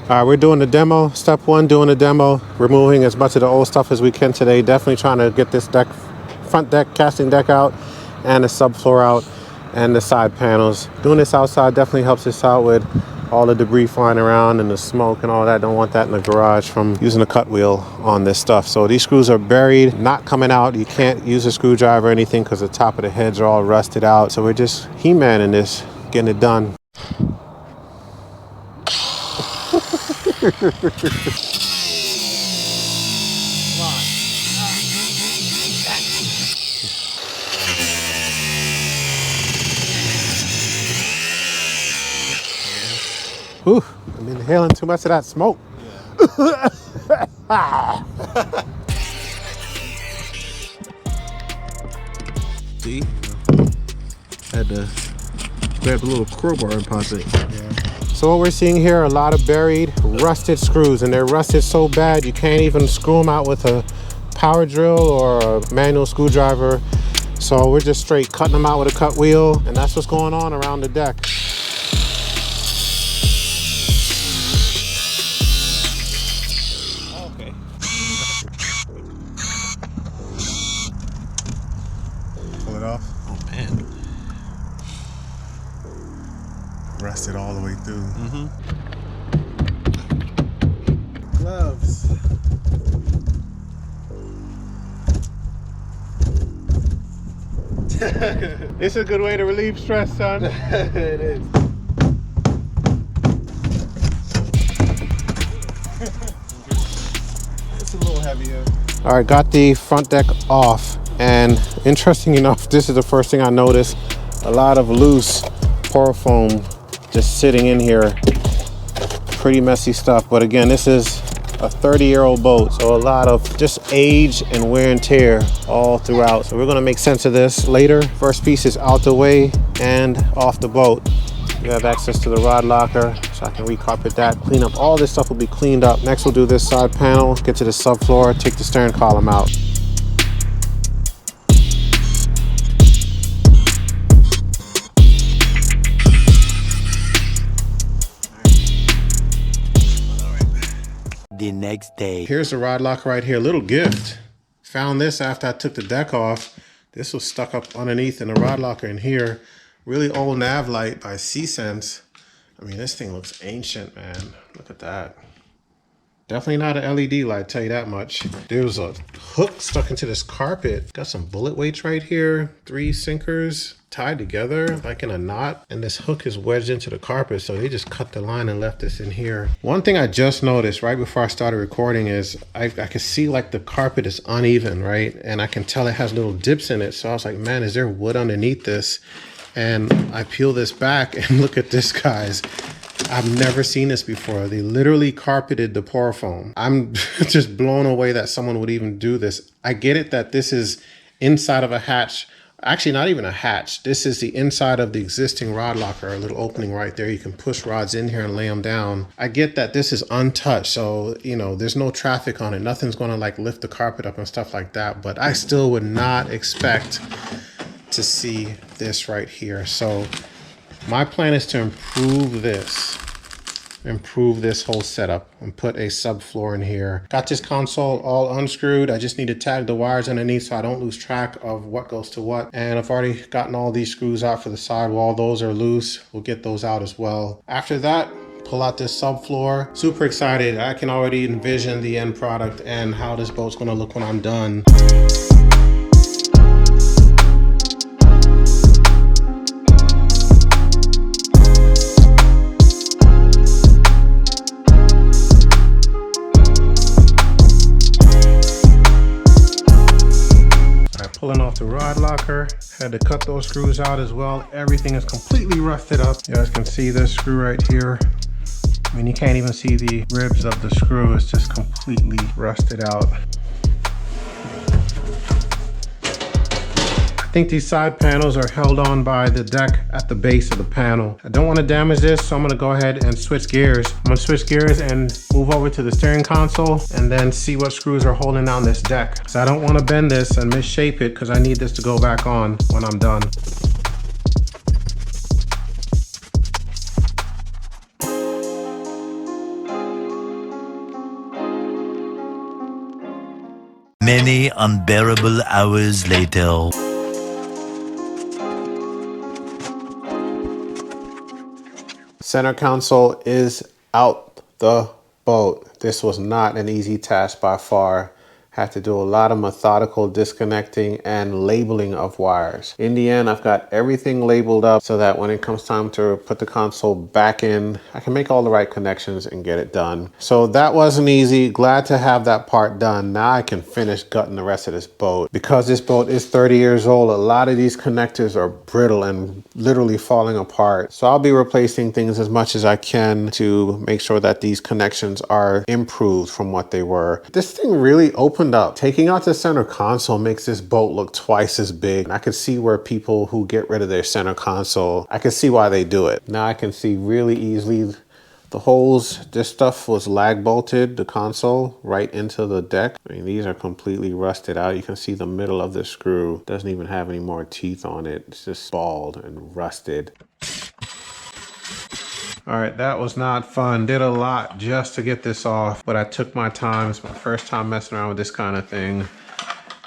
We're doing the demo. Step one, doing the demo, removing as much of the old stuff as we can today. Definitely trying to get this deck, front deck, casting deck out, and the subfloor out, and the side panels. Doing this outside definitely helps us out with all the debris flying around and the smoke and all that. Don't want that in the garage from using a cut wheel on this stuff. So these screws are buried, not coming out. You can't use a screwdriver or anything because the top of the heads are all rusted out. So we're just He-Manning this, getting it done. Whew, I'm inhaling too much of that smoke. See? Had to grab a little crowbar and pop it. Yeah. So what we're seeing here are a lot of buried, rusted screws, and they're rusted so bad you can't even screw them out with a power drill or a manual screwdriver. So we're just straight cutting them out with a cut wheel, and that's what's going on around the deck. Okay. Pull it off. Oh man. Rusted all the way through. Mm-hmm. Gloves. It's a good way to relieve stress, son. It is. It's a little heavier. All right, got the front deck off, and interesting enough, this is the first thing I noticed. A lot of loose pour foam just sitting in here. Pretty messy stuff, but again, this is a 30-year-old boat, so a lot of just age and wear and tear all throughout. So we're gonna make sense of this later. First piece is out the way and off the boat. We have access to the rod locker, so I can recarpet that, clean up. All this stuff will be cleaned up. Next, we'll do this side panel, get to the subfloor, take the stern column out. The next day. Here's the rod locker right here, little gift. Found this after I took the deck off. This was stuck up underneath in the rod locker in here. Really old nav light by C-Sense. I mean, this thing looks ancient, man. Look at that. Definitely not an LED light, tell you that much. There's a hook stuck into this carpet. Got some bullet weights right here. 3 sinkers tied together like in a knot. And this hook is wedged into the carpet, so they just cut the line and left this in here. One thing I just noticed right before I started recording is I could see like the carpet is uneven, right? And I can tell it has little dips in it. So I was like, man, is there wood underneath this? And I peel this back and look at this, guys. I've never seen this before. They literally carpeted the pour foam. I'm just blown away that someone would even do this. I get it that this is inside of a hatch. Actually, not even a hatch. This is the inside of the existing rod locker, a little opening right there. You can push rods in here and lay them down. I get that this is untouched, so, you know, there's no traffic on it. Nothing's gonna like lift the carpet up and stuff like that, but I still would not expect to see this right here. So my plan is to improve this whole setup and put a subfloor in here. Got this console all unscrewed. I just need to tag the wires underneath so I don't lose track of what goes to what. And I've already gotten all these screws out for the sidewall. Those are loose. We'll get those out as well. After that, pull out this subfloor. Super excited. I can already envision the end product and how this boat's gonna look when I'm done. Pulling off the rod locker, had to cut those screws out as well. Everything is completely rusted up. You guys can see this screw right here. I mean, you can't even see the ribs of the screw. It's just completely rusted out. I think these side panels are held on by the deck at the base of the panel. I don't want to damage this, so I'm going to go ahead and switch gears. I'm going to switch gears and move over to the steering console and then see what screws are holding down this deck. So I don't want to bend this and misshape it because I need this to go back on when I'm done. Many unbearable hours later. Center console is out the boat. This was not an easy task by far. Had to do a lot of methodical disconnecting and labeling of wires. In the end, I've got everything labeled up so that when it comes time to put the console back in, I can make all the right connections and get it done. So that wasn't easy. Glad to have that part done. Now I can finish gutting the rest of this boat. Because this boat is 30 years old, a lot of these connectors are brittle and literally falling apart. So I'll be replacing things as much as I can to make sure that these connections are improved from what they were. This thing really opened up. Taking out the center console makes this boat look twice as big. And I can see where people who get rid of their center console, I can see why they do it. Now I can see really easily the holes. This stuff was lag bolted, the console, right into the deck. I mean, these are completely rusted out. You can see the middle of the screw doesn't even have any more teeth on it. It's just bald and rusted. All right, that was not fun. Did a lot just to get this off, but I took my time. It's my first time messing around with this kind of thing.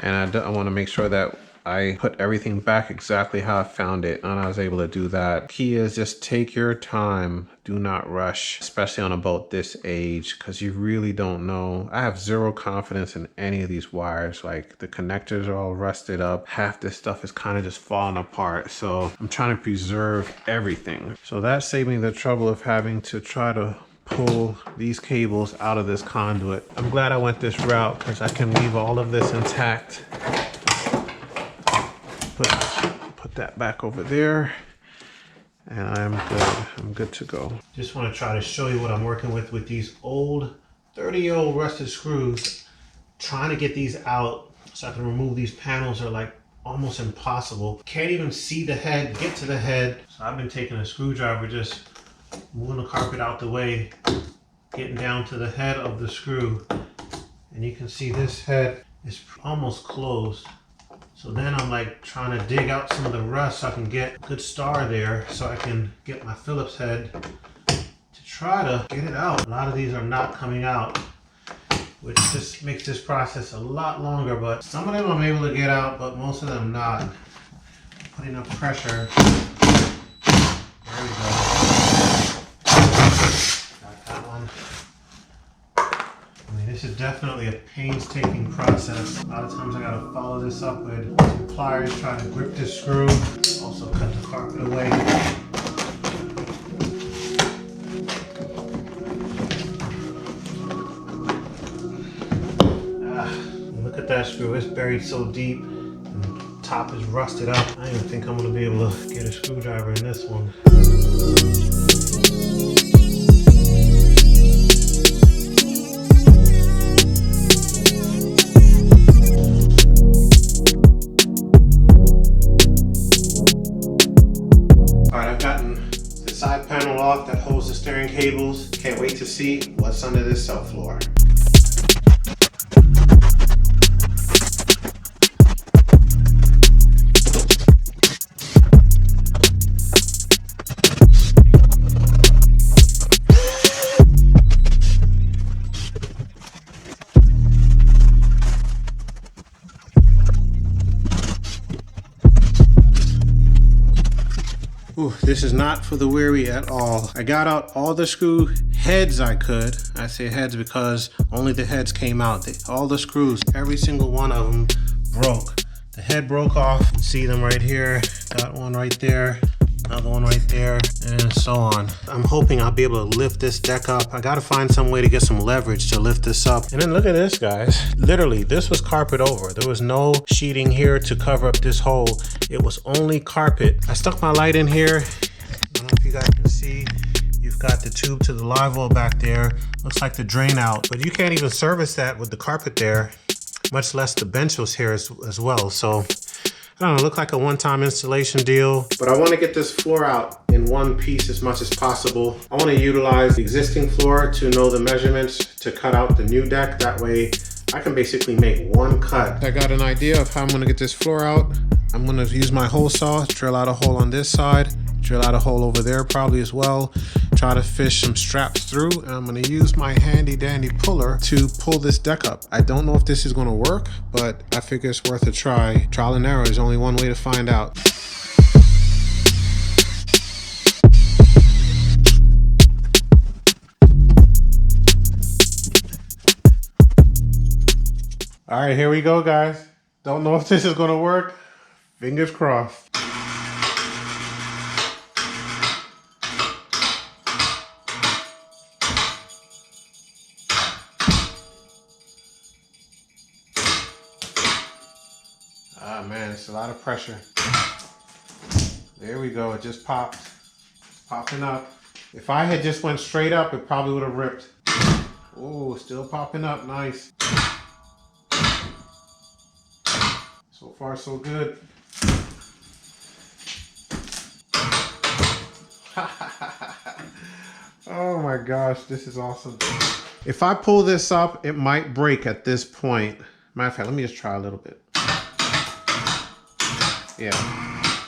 And I want to make sure that I put everything back exactly how I found it, and I was able to do that. Key is just take your time. Do not rush, especially on a boat this age, because you really don't know. I have zero confidence in any of these wires. Like, the connectors are all rusted up. Half this stuff is kind of just falling apart. So I'm trying to preserve everything. So that saved me the trouble of having to try to pull these cables out of this conduit. I'm glad I went this route because I can leave all of this intact. Put that back over there, and I'm good. I'm good to go. Just want to try to show you what I'm working with these old 30-year-old rusted screws. Trying to get these out so I can remove these panels are like almost impossible. Can't even see the head, get to the head. So I've been taking a screwdriver, just moving the carpet out the way, getting down to the head of the screw. And you can see this head is almost closed. So then I'm like trying to dig out some of the rust so I can get a good star there so I can get my Phillips head to try to get it out. A lot of these are not coming out, which just makes this process a lot longer, but some of them I'm able to get out, but most of them not. Putting up pressure. There we go. Got that one. I mean, this is definitely a painstaking process. A lot of times I gotta follow this up with some pliers, trying to grip this screw. Also cut the carpet away. Look at that screw, it's buried so deep and the top is rusted up. I don't even think I'm gonna be able to get a screwdriver in this one. That holds the steering cables. Can't wait to see what's under this subfloor. Ooh, this is not for the weary at all. I got out all the screw heads I could. I say heads because only the heads came out. All the screws, every single one of them broke. The head broke off. See them right here. Got one right there. Another one right there, and so on. I'm hoping I'll be able to lift this deck up. I gotta find some way to get some leverage to lift this up. And then look at this, guys. Literally, this was carpet over. There was no sheeting here to cover up this hole. It was only carpet. I stuck my light in here. I don't know if you guys can see. You've got the tube to the live well back there. Looks like the drain out, but you can't even service that with the carpet there, much less the bench was here as well. So I don't know, look like a one-time installation deal, but I want to get this floor out in one piece as much as possible. I want to utilize the existing floor to know the measurements to cut out the new deck. That way I can basically make one cut. I got an idea of how I'm going to get this floor out. I'm going to use my hole saw, drill out a hole on this side, drill out a hole over there probably as well. Try to fish some straps through, and I'm gonna use my handy dandy puller to pull this deck up. I don't know if this is gonna work, but I figure it's worth a try. Trial and error is only one way to find out. All right, here we go, guys. Don't know if this is gonna work. Fingers crossed. Ah, man, it's a lot of pressure. There we go, it just popped. It's popping up. If I had just went straight up, it probably would have ripped. Oh, still popping up, nice. So far, so good. Oh my gosh, this is awesome. If I pull this up, it might break at this point. Matter of fact, let me just try a little bit. Yeah,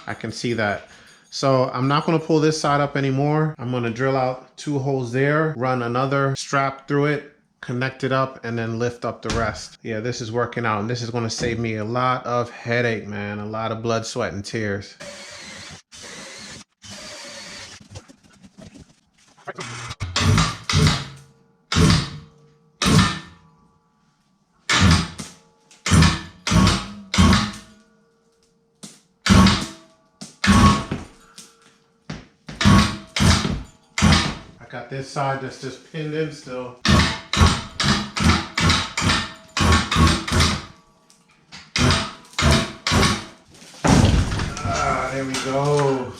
I can see that. So I'm not gonna pull this side up anymore. I'm gonna drill out 2 holes there, run another strap through it, connect it up, and then lift up the rest. Yeah, this is working out, and this is gonna save me a lot of headache, man. A lot of blood, sweat, and tears. I got this side that's just pinned in still. There we go.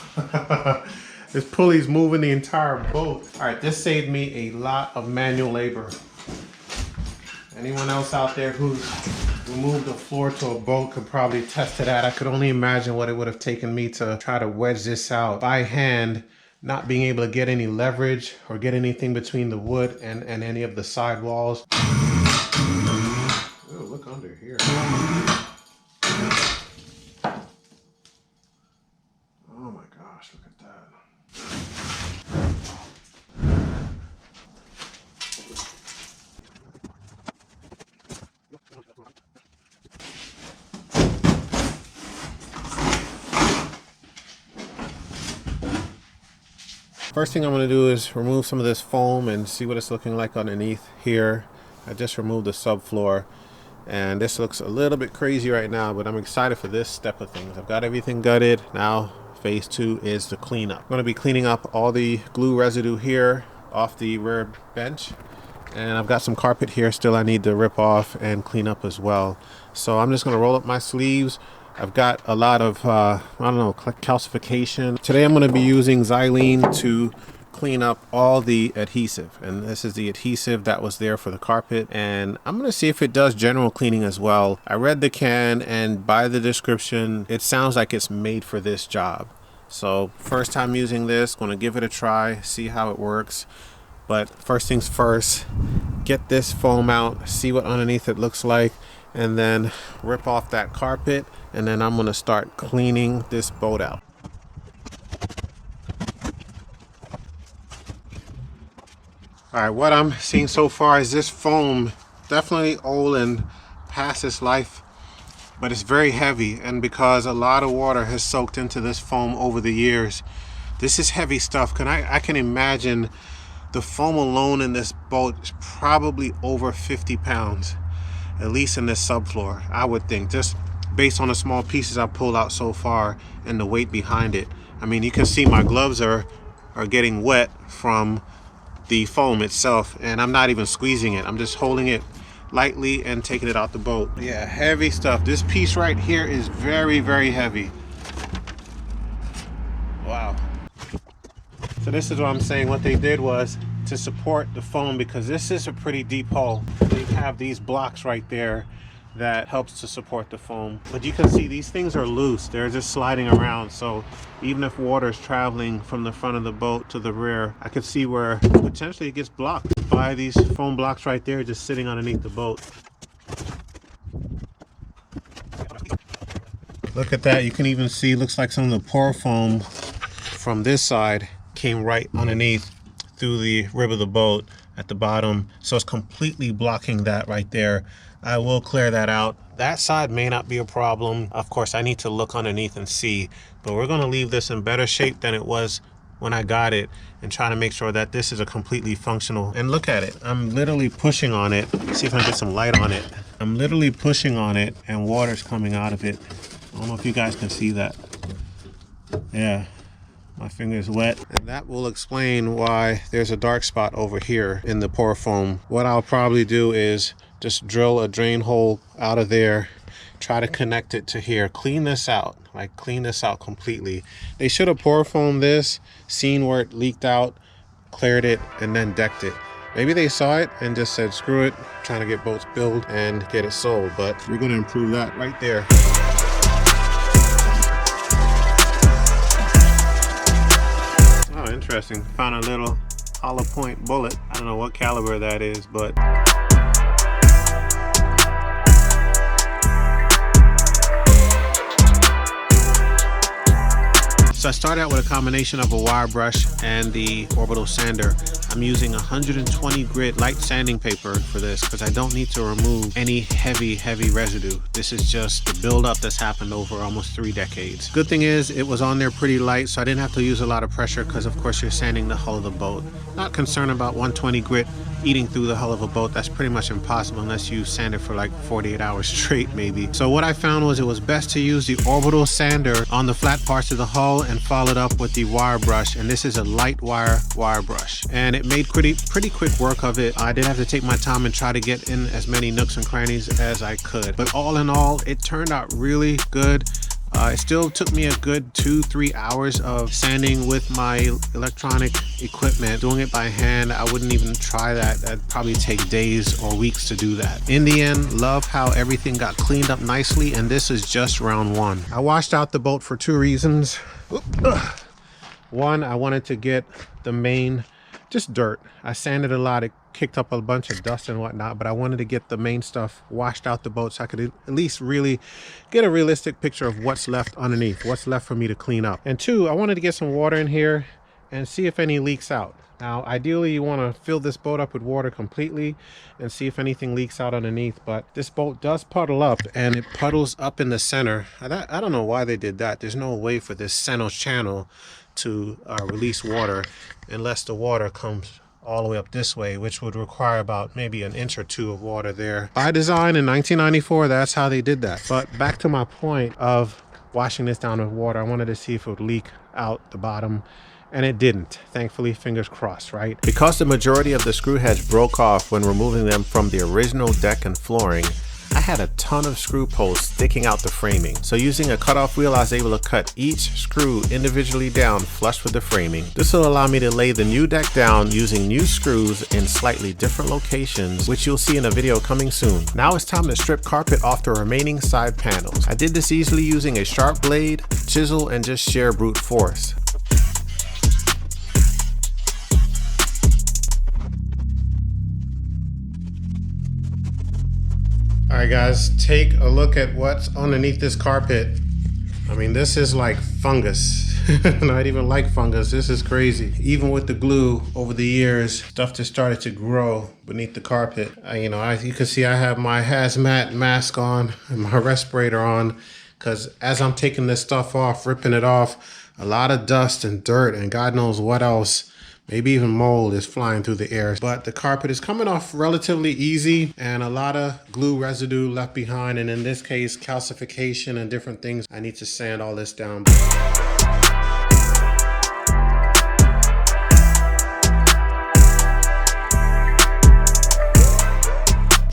This pulley's moving the entire boat. All right, this saved me a lot of manual labor. Anyone else out there who's removed a floor to a boat could probably attest to that. I could only imagine what it would have taken me to try to wedge this out by hand, not being able to get any leverage or get anything between the wood and any of the side walls. Oh, look under here. Oh my gosh, look at that. First thing I'm going to do is remove some of this foam and see what it's looking like underneath here. I just removed the subfloor, and this looks a little bit crazy right now, but I'm excited for this step of things. I've got everything gutted. Now phase 2 is the cleanup. I'm going to be cleaning up all the glue residue here off the rear bench, and I've got some carpet here still I need to rip off and clean up as well. So I'm just going to roll up my sleeves. I've got a lot of, I don't know, calcification. Today I'm going to be using xylene to clean up all the adhesive. And this is the adhesive that was there for the carpet. And I'm going to see if it does general cleaning as well. I read the can, and by the description, it sounds like it's made for this job. So first time using this, going to give it a try, see how it works. But first things first, get this foam out, see what underneath it looks like, and then rip off that carpet, and then I'm gonna start cleaning this boat out. All right, what I'm seeing so far is this foam definitely old and past its life, but it's very heavy, and because a lot of water has soaked into this foam over the years, this is heavy stuff. I can imagine the foam alone in this boat is probably over 50 pounds. At least in this subfloor, I would think, just based on the small pieces I pulled out so far and the weight behind it. I mean, you can see my gloves are getting wet from the foam itself, and I'm not even squeezing it. I'm just holding it lightly and taking it out the boat. Yeah, heavy stuff. This piece right here is very, very heavy. Wow. So this is what I'm saying. What they did was to support the foam, because this is a pretty deep hole. They have these blocks right there that helps to support the foam. But you can see these things are loose. They're just sliding around. So even if water is traveling from the front of the boat to the rear, I could see where potentially it gets blocked by these foam blocks right there just sitting underneath the boat. Look at that. You can even see, looks like some of the pour foam from this side came right underneath through the rib of the boat at the bottom, so it's completely blocking that right there. I will clear that out. That side may not be a problem. Of course, I need to look underneath and see, but we're going to leave this in better shape than it was when I got it and try to make sure that this is a completely functional. And look at it, I'm literally pushing on it. Let's see if I can get some light on it. I'm literally pushing on it and water's coming out of it. I don't know if you guys can see that. Yeah, my finger is wet. And that will explain why there's a dark spot over here in the pour foam. What I'll probably do is just drill a drain hole out of there, try to connect it to here, clean this out, like clean this out completely. They should have pour foamed this, seen where it leaked out, cleared it, and then decked it. Maybe they saw it and just said, screw it, trying to get boats built and get it sold, but we're gonna improve that right there. Oh, interesting. Found a little hollow point bullet. I don't know what caliber that is, but so I started out with a combination of a wire brush and the orbital sander. I'm using 120 grit light sanding paper for this because I don't need to remove any heavy residue. This is just the buildup that's happened over almost 3 decades. Good thing is it was on there pretty light, so I didn't have to use a lot of pressure because of course you're sanding the hull of the boat. Not concerned about 120 grit eating through the hull of a boat. That's pretty much impossible unless you sand it for like 48 hours straight maybe. So what I found was it was best to use the orbital sander on the flat parts of the hull and followed up with the wire brush, and this is a light wire brush, and it made pretty quick work of it. I did have to take my time and try to get in as many nooks and crannies as I could, but all in all it turned out really good. It still took me a good 2-3 hours of sanding with my electronic equipment. Doing it by hand, I wouldn't even try that. That'd probably take days or weeks to do that. In the end, love how everything got cleaned up nicely, and this is just round 1. I washed out the boat for 2 reasons. One, I wanted to get the main, just dirt. I sanded a lot. It kicked up a bunch of dust and whatnot, but I wanted to get the main stuff washed out the boat so I could at least really get a realistic picture of what's left underneath, what's left for me to clean up. And 2, I wanted to get some water in here and see if any leaks out. Now, ideally, you want to fill this boat up with water completely and see if anything leaks out underneath, but this boat does puddle up, and it puddles up in the center. I don't know why they did that. There's no way for this center channel to release water unless the water comes all the way up this way, which would require about maybe an inch or 2 of water there. By design in 1994, that's how they did that. But back to my point of washing this down with water, I wanted to see if it would leak out the bottom, and it didn't. Thankfully, fingers crossed, right? Because the majority of the screw heads broke off when removing them from the original deck and flooring, I had a ton of screw posts sticking out the framing. So using a cutoff wheel, I was able to cut each screw individually down flush with the framing. This will allow me to lay the new deck down using new screws in slightly different locations, which you'll see in a video coming soon. Now it's time to strip carpet off the remaining side panels. I did this easily using a sharp blade, chisel, and just sheer brute force. All right, guys, take a look at what's underneath this carpet. I mean, this is like fungus. Not even like fungus. This is crazy. Even with the glue over the years, stuff just started to grow beneath the carpet. You can see I have my hazmat mask on and my respirator on, because as I'm taking this stuff off, ripping it off, a lot of dust and dirt and God knows what else, maybe even mold, is flying through the air. But the carpet is coming off relatively easy, and a lot of glue residue left behind, and in this case calcification and different things. I need to sand all this down.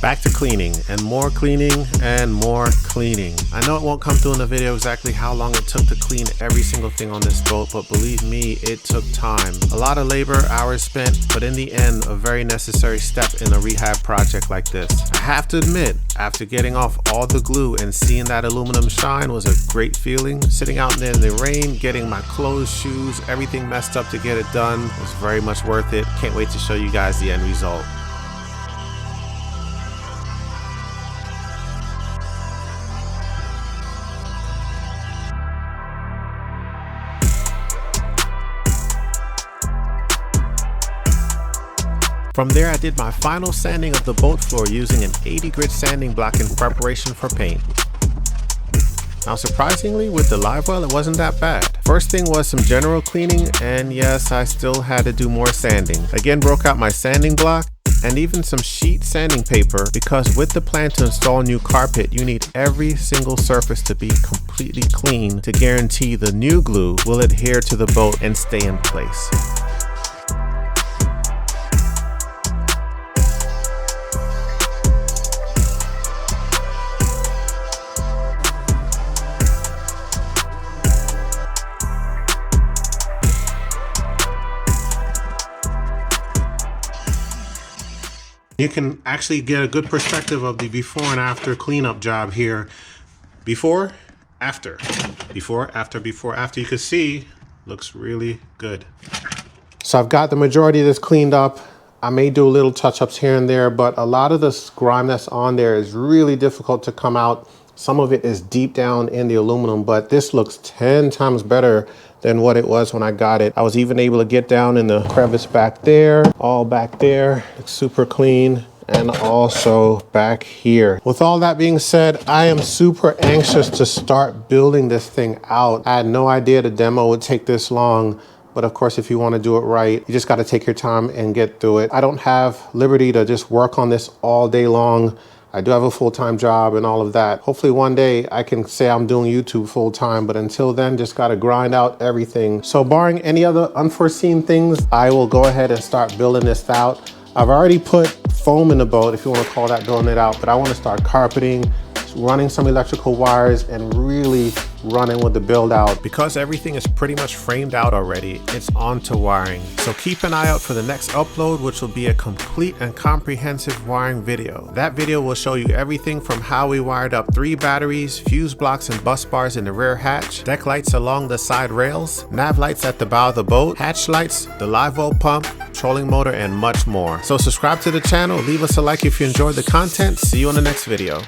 Back to cleaning, and more cleaning, and more cleaning. I know it won't come through in the video exactly how long it took to clean every single thing on this boat, but believe me, it took time. A lot of labor, hours spent, but in the end, a very necessary step in a rehab project like this. I have to admit, after getting off all the glue and seeing that aluminum shine was a great feeling. Sitting out there in the rain, getting my clothes, shoes, everything messed up to get it done was very much worth it. Can't wait to show you guys the end result. From there, I did my final sanding of the boat floor using an 80 grit sanding block in preparation for paint. Now surprisingly, with the live well, it wasn't that bad. First thing was some general cleaning, and yes, I still had to do more sanding. Again, broke out my sanding block and even some sheet sanding paper, because with the plan to install new carpet, you need every single surface to be completely clean to guarantee the new glue will adhere to the boat and stay in place. You can actually get a good perspective of the before and after cleanup job here. Before, after. Before, after, before, after. You can see, looks really good. So I've got the majority of this cleaned up. I may do little touch-ups here and there, but a lot of the grime that's on there is really difficult to come out. Some of it is deep down in the aluminum, but this looks 10 times better than what it was when I got it. I was even able to get down in the crevice back there, all back there. It's super clean. And also back here. With all that being said, I am super anxious to start building this thing out. I had no idea the demo would take this long. But of course, if you want to do it right, you just got to take your time and get through it. I don't have liberty to just work on this all day long. I do have a full-time job and all of that. Hopefully one day I can say I'm doing YouTube full-time, but until then, just gotta grind out everything. So barring any other unforeseen things, I will go ahead and start building this out. I've already put foam in the boat, if you wanna call that building it out, but I wanna start carpeting, running some electrical wires, and really running with the build out. Because everything is pretty much framed out already, it's on to wiring. So keep an eye out for the next upload, which will be a complete and comprehensive wiring video. That video will show you everything from how we wired up 3 batteries, fuse blocks and bus bars in the rear hatch, deck lights along the side rails, nav lights at the bow of the boat, hatch lights, the live well pump, trolling motor, and much more. So subscribe to the channel, leave us a like if you enjoyed the content. See you on the next video.